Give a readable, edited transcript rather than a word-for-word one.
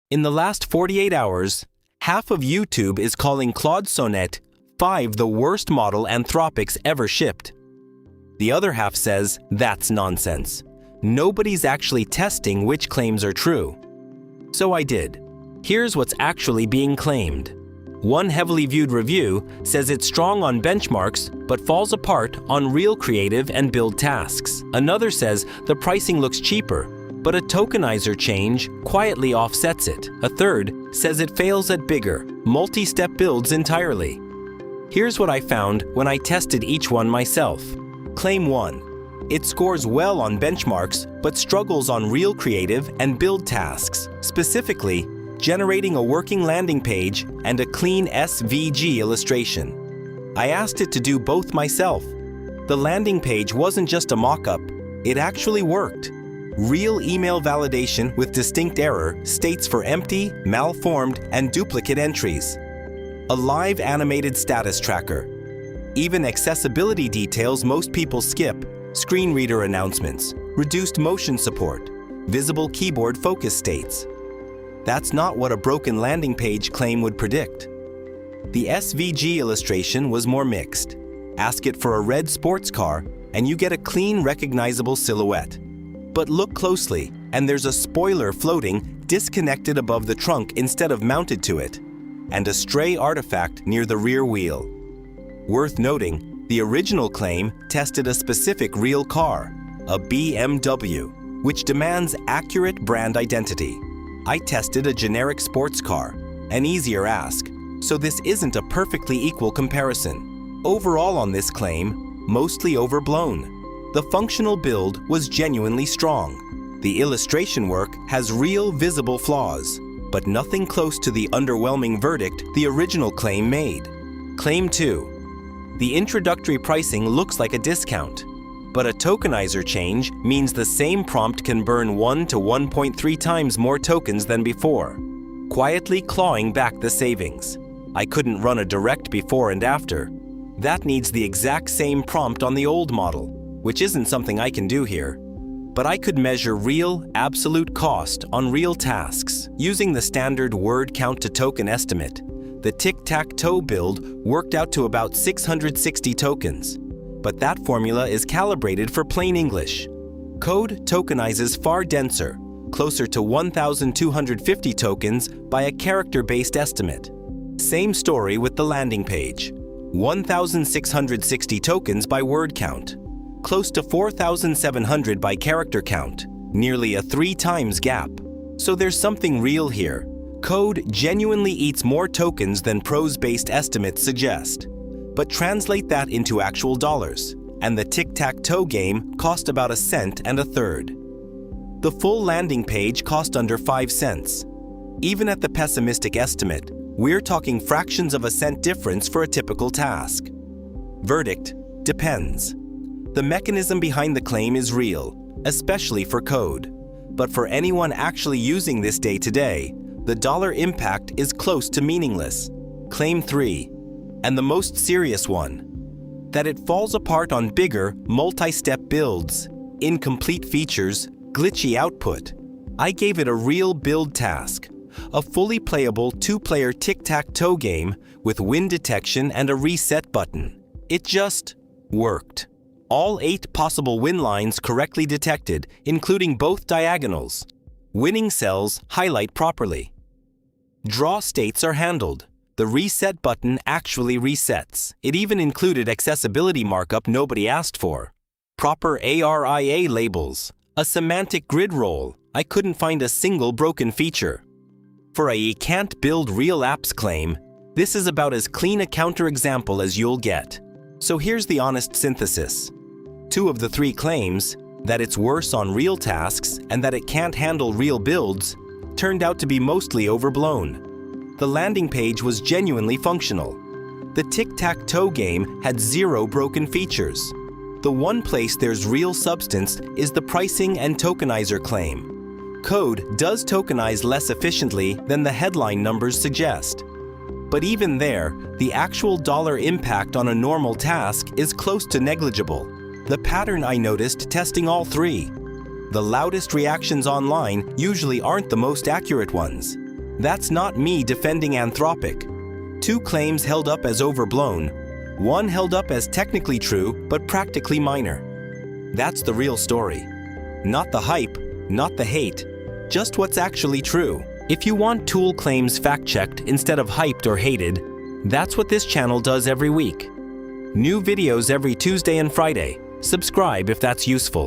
In the last 48 hours, half of YouTube is calling Claude Sonnet 5 the worst model Anthropic's ever shipped. The other half says that's nonsense. Nobody's actually testing which claims are true. So I did. Here's what's actually being claimed. One heavily viewed review says it's strong on benchmarks but falls apart on real creative and build tasks. Another says the pricing looks cheaper, but a tokenizer change quietly offsets it. A third says it fails at bigger, multi-step builds entirely. Here's what I found when I tested each one myself. Claim 1. It scores well on benchmarks but struggles on real creative and build tasks, specifically generating a working landing page and a clean SVG illustration. I asked it to do both myself. The landing page wasn't just a mock-up, it actually worked. Real email validation with distinct error states for empty, malformed, and duplicate entries. A live animated status tracker. Even accessibility details most people skip, screen reader announcements, reduced motion support, visible keyboard focus states. That's not what a broken landing page claim would predict. The SVG illustration was more mixed. Ask it for a red sports car, and you get a clean, recognizable silhouette. But look closely, and there's a spoiler floating disconnected above the trunk instead of mounted to it, and a stray artifact near the rear wheel. Worth noting, the original claim tested a specific real car, a BMW, which demands accurate brand identity. I tested a generic sports car, an easier ask, so this isn't a perfectly equal comparison. Overall on this claim, mostly overblown. The functional build was genuinely strong. The illustration work has real visible flaws, but nothing close to the underwhelming verdict the original claim made. Claim 2. The introductory pricing looks like a discount, but a tokenizer change means the same prompt can burn 1 to 1.3 times more tokens than before, quietly clawing back the savings. I couldn't run a direct before and after. That needs the exact same prompt on the old model, which isn't something I can do here. But I could measure real, absolute cost on real tasks. Using the standard word count to token estimate, the tic-tac-toe build worked out to about 660 tokens. But that formula is calibrated for plain English. Code tokenizes far denser, closer to 1,250 tokens by a character-based estimate. Same story with the landing page. 1,660 tokens by word count, close to 4,700 by character count, nearly a 3 times gap. So there's something real here. Code genuinely eats more tokens than prose-based estimates suggest. But translate that into actual dollars, and the tic-tac-toe game cost about 1 cent and a third. The full landing page cost under 5 cents. Even at the pessimistic estimate, we're talking fractions of a cent difference for a typical task. Verdict: depends. The mechanism behind the claim is real, especially for code. But for anyone actually using this day to day, the dollar impact is close to meaningless. Claim 3. And the most serious one, that it falls apart on bigger, multi-step builds, incomplete features, glitchy output. I gave it a real build task, a fully playable 2-player tic-tac-toe game with win detection and a reset button. It just worked. All 8 possible win lines correctly detected, including both diagonals. Winning cells highlight properly. Draw states are handled. The reset button actually resets. It even included accessibility markup nobody asked for. Proper ARIA labels. A semantic grid roll. I couldn't find a single broken feature. For a can't build real apps claim, this is about as clean a counterexample as you'll get. So here's the honest synthesis. 2 of the 3 claims, that it's worse on real tasks and that it can't handle real builds, turned out to be mostly overblown. The landing page was genuinely functional. The tic-tac-toe game had 0 broken features. The one place there's real substance is the pricing and tokenizer claim. Code does tokenize less efficiently than the headline numbers suggest. But even there, the actual dollar impact on a normal task is close to negligible. The pattern I noticed testing all 3. The loudest reactions online usually aren't the most accurate ones. That's not me defending Anthropic. 2 claims held up as overblown, 1 held up as technically true but practically minor. That's the real story. Not the hype, not the hate, just what's actually true. If you want tool claims fact-checked instead of hyped or hated, that's what this channel does every week. New videos every Tuesday and Friday. Subscribe if that's useful.